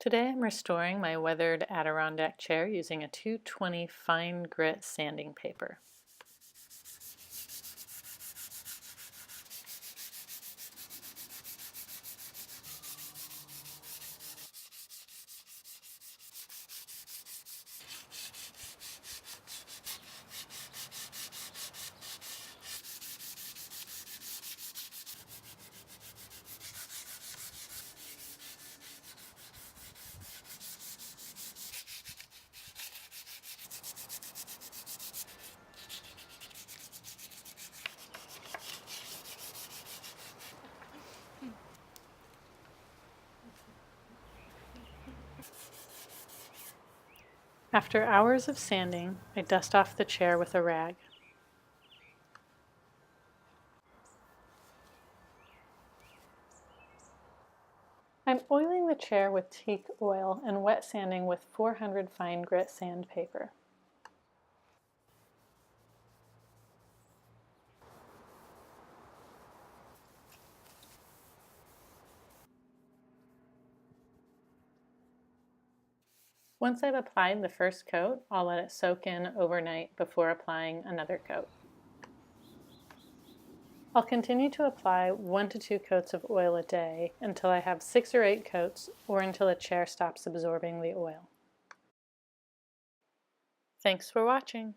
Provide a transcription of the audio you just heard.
Today I'm restoring my weathered Adirondack chair using a 220 fine grit sanding paper. After hours of sanding, I dust off the chair with a rag. I'm oiling the chair with teak oil and wet sanding with 400 fine grit sandpaper. Once I've applied the first coat, I'll let it soak in overnight before applying another coat. I'll continue to apply 1 to 2 coats of oil a day until I have 6 or 8 coats or until the chair stops absorbing the oil. Thanks for watching.